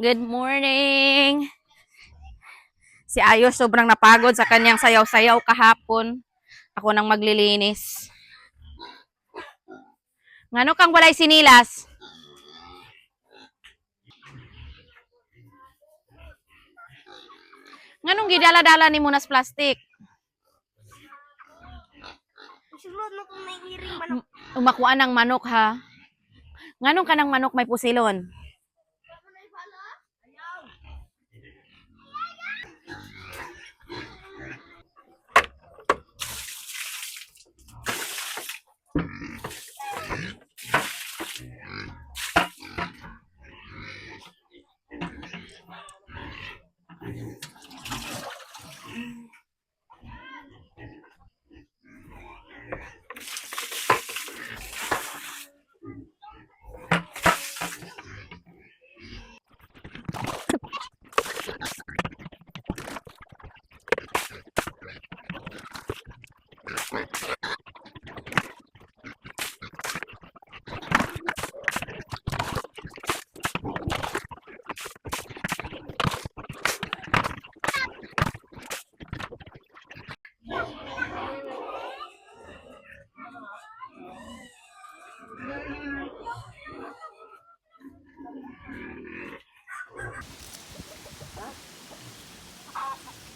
Good morning! Si Ayos sobrang napagod sa kanyang sayaw-sayaw kahapon. Ako nang maglilinis. Ngano kang walay sinilas? Nganong gidala-dala ni Munas plastic? Umakuan ng manok ha. Nganong kanang manok may pusilon?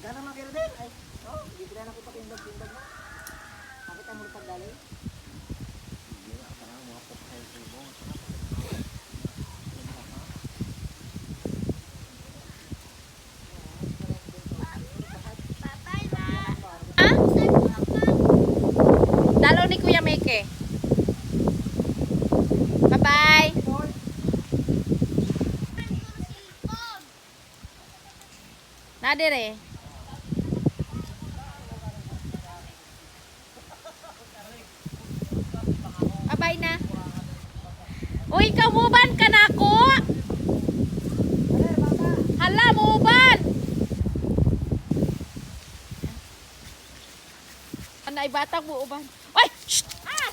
Gana makir din ay. Oh, di na ko pakindog-pindog na. Bakit ang multag dali? Hindi na kana mo ako kay tubo. Dalo ni Kuya Meke. Bye-bye. Nadire. Bye-bye na. Uy, ikaw muban ka na ako. Hala, muban. Anay batang mo uban. Oy! Shh! Ah!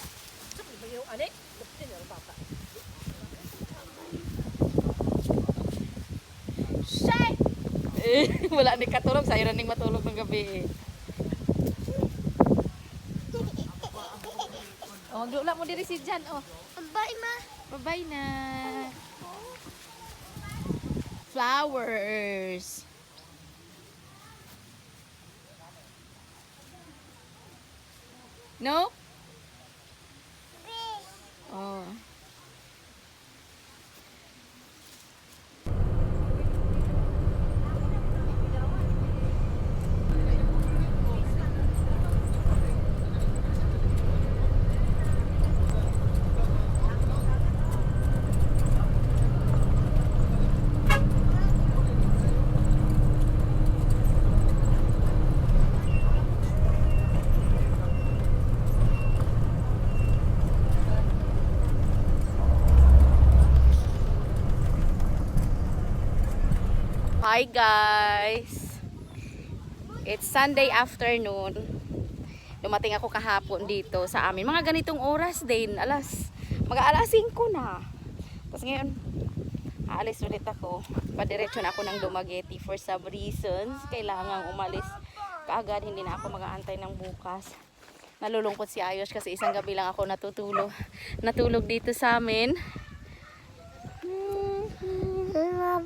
Sabi ba yung anik? Buktin yung bata. Shay! Wala ni katulog. Sa'yo na ning matulog ng gabi. Oh, maglula mo diri si Jan. Oh. Bye, ma. Bye-bye na. Flowers. No? Oh. Hi guys! It's Sunday afternoon. Dumating ako kahapon dito sa amin. Mga ganitong oras din. Mga alas 5 na. Tapos ngayon, aalis ulit ako. Padiretso na ako ng Dumaguete for some reasons. Kailangang umalis kaagad. Hindi na ako mag-aantay ng bukas. Nalulungkot si Ayos kasi isang gabi lang ako natulog dito sa amin.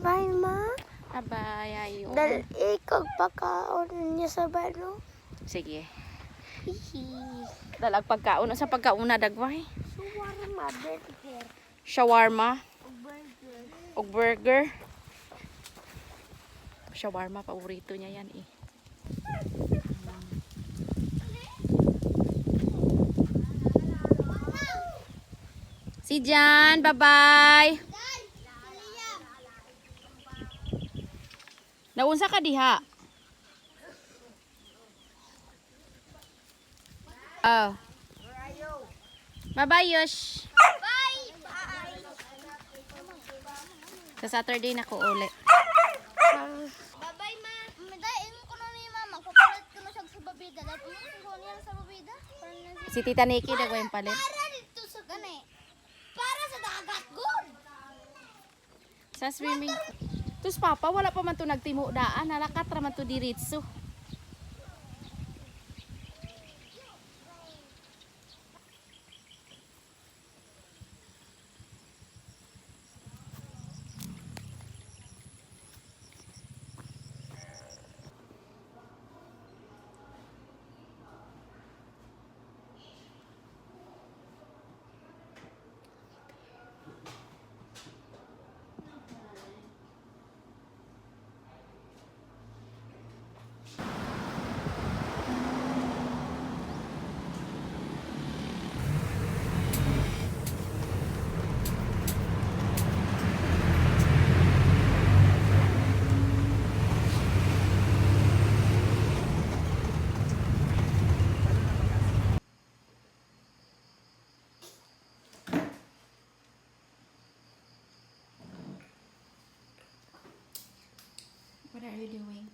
Bye, ma. Abay, ayo. Dahil ikaw pagkaon niya sa balo. Sige. Hihi. Dalag pagkaon. Sa pagkauna dagway? Shawarma, burger. Shawarma. Burger. O burger. Shawarma, paborito niya yan eh. Si Jan, bye-bye. Naunsa ka diha? Oh. Bye-bye, Yosh. Bye. Bye. Sa Saturday na ko ulit. Bye-bye, ma. Dain ko na ni mama. Kapalit ko na siya sa babida. Dapat mo ko niya sa babida. Si Tita Nikki dagway yung palit. Para dito sa gani. Para sa dagat, good. Sa swimming. Tus papa, wala pa man to nagtimo daan. Nalakat raman to diritso. What are you doing?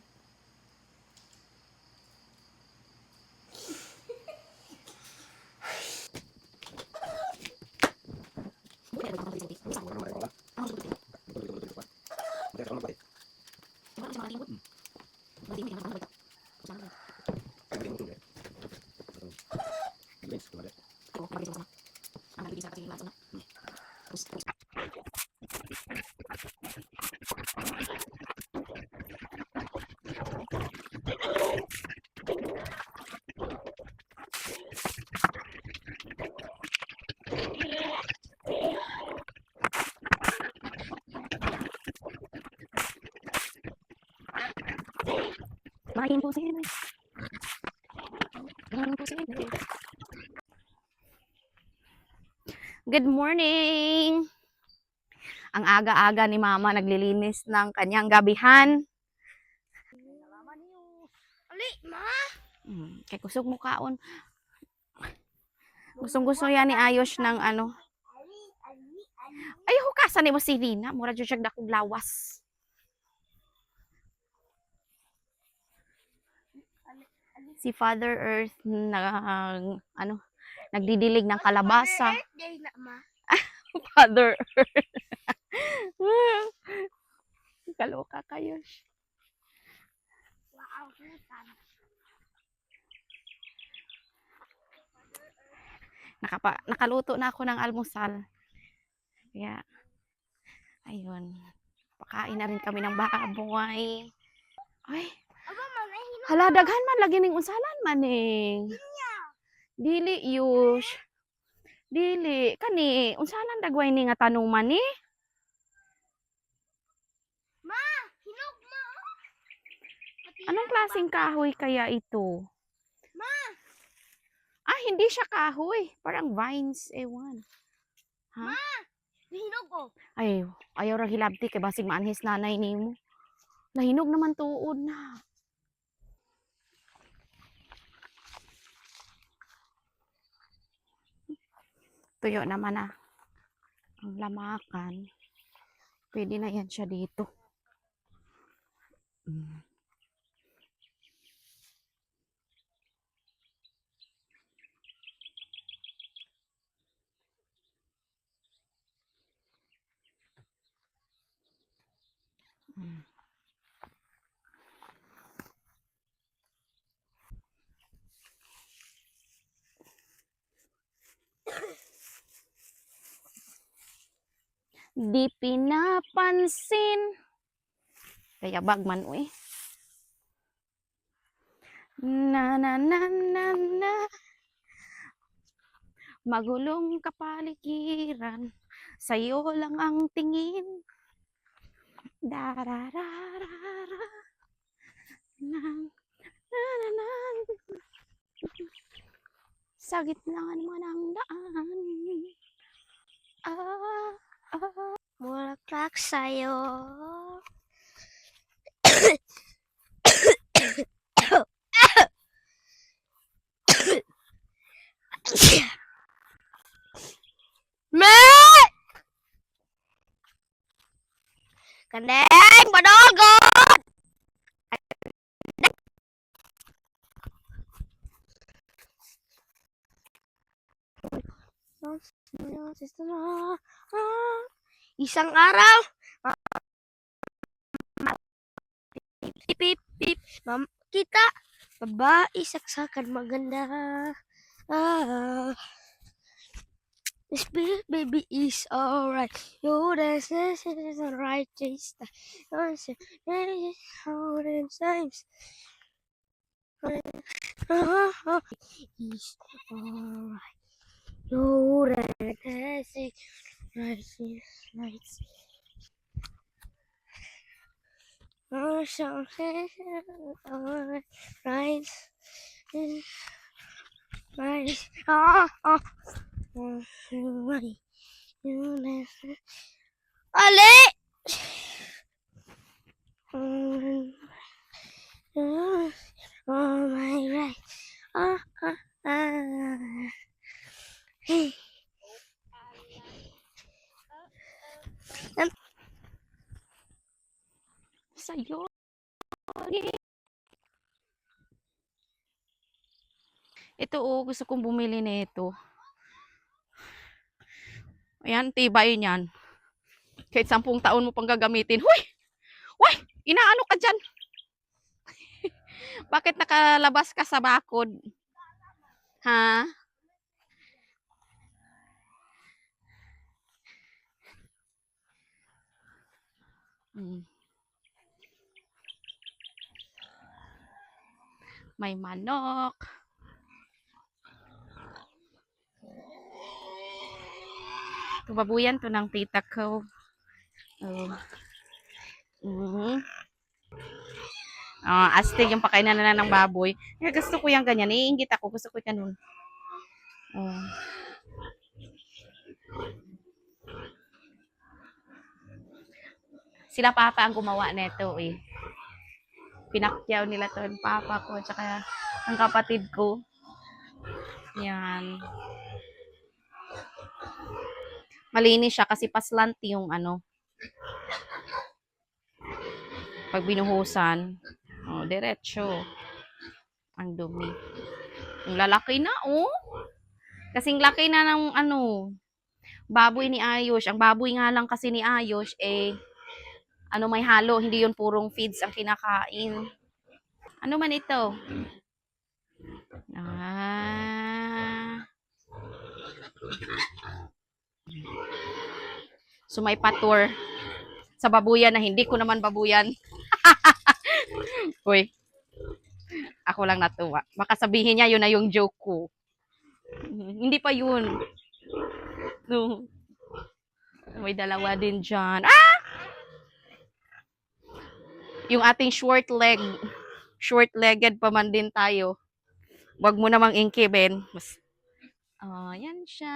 Good morning! Ang aga-aga ni Mama naglilinis ng kanyang gabihan. Ali, ma! Kay kusog mo kaon. Gustong-gusto yan ni Ayos ng ano. Ay, hukasan ni mo si Rina. Mura dyan siya dakong lawas. Si Father Earth nagdidilig ng kalabasa. Day na, ma. Father Earth. Kaloka kayo. Wow, Nakaluto na ako ng almusal. Kaya, ayun. Pakain na rin kami ng baboy. Ay, aba, man, ay hino. hala, daghan man lagi ning unsalan man eh. Dili, Yush. Dili. Kani, unsalan dagway ni nga tanuman ni? Ma, hinog, ma. Anong klaseng kahoy kaya ito? Ma! Hindi siya kahoy. Parang vines, ewan. Ha? Hinog, oh. Ay, ayaw ra hilabti kay basig maanhis nanay nimo. Nahinog naman tuod na. Tuyo naman na ang lamakan. Pwede na yan siya dito. Di pinapansin. Kaya bagman uy. Na na na na na. Magulong kapaligiran. Sa'yo lang ang tingin. Darararara. Na na na na. Sa gitna naman ang daan. Bulaklak sa'yo. Me! Kaneng, madogot! Isang araw, Pip, pip. Ma'am, kita. Babae, saksakan, maganda. Ah, this baby is alright. Yo, this is alright. Just times. Is alright. Yo, this is right. Oh, so alright. Right. Right. Oh. Ali! Oh my right. Ah, ah, ah. Hey. Sa'yo. Ito oh, gusto kong bumili nito. Ayan, tibay niyan. Kahit 10 taon mo pang gagamitin. Huy! Huy! Inaano ka dyan? Bakit nakalabas ka sa bakod? Ha? Hmm. May manok. Babuyan to ng tita ko. Oh. Astig yung pakainin na ng baboy. Kaya gusto ko yung ganyan. Iingit ako. Gusto ko yung ganun. Oh. Sila papa ang gumawa nito eh. Pinakyaw nila to yung papa ko tsaka ang kapatid ko. Yan. Malinis siya kasi paslanti yung ano. Pag binuhusan. Oh, diretso. Ang dumi. Ang lalaki na, oh. Kasing laki na ng ano, baboy ni Ayos. Ang baboy nga lang kasi ni Ayos, ano may halo, hindi yun purong feeds ang kinakain. Ano man ito? So may patur sa babuyan na hindi ko naman babuyan. Uy, ako lang natuwa. Baka sabihin niya yun na yung joke ko. Hindi pa yun. No. May dalawa din dyan. Yung ating short-legged pa man din tayo. Wag mo namang inkibin. Yan siya.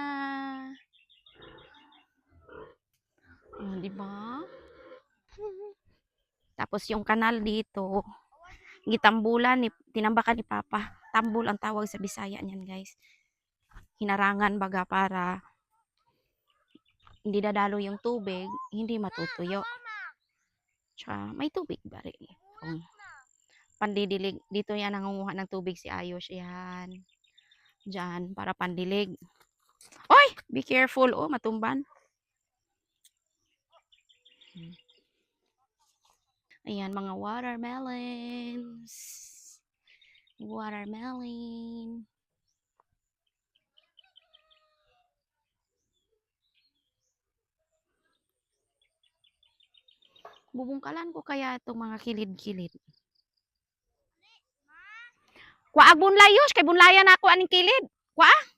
Di ba? Tapos yung kanal dito, gitambulan tinambakan ni Papa. Tambul ang tawag sa Bisaya niyan, guys. Hinarangan baga para hindi dadalo yung tubig, hindi matutuyo. Tsaka may tubig ba rin? Pandidilig. Dito yan nangunguha ng tubig si Ayos. Yan. Diyan, para pandilig. Oy! Be careful. Oh, matumban. Ayan, mga watermelons. Watermelon. Bubungkalan ko kaya itong mga kilid-kilid. Kuha bunlayos, kay bunlayan ako aning kilid. Kuha.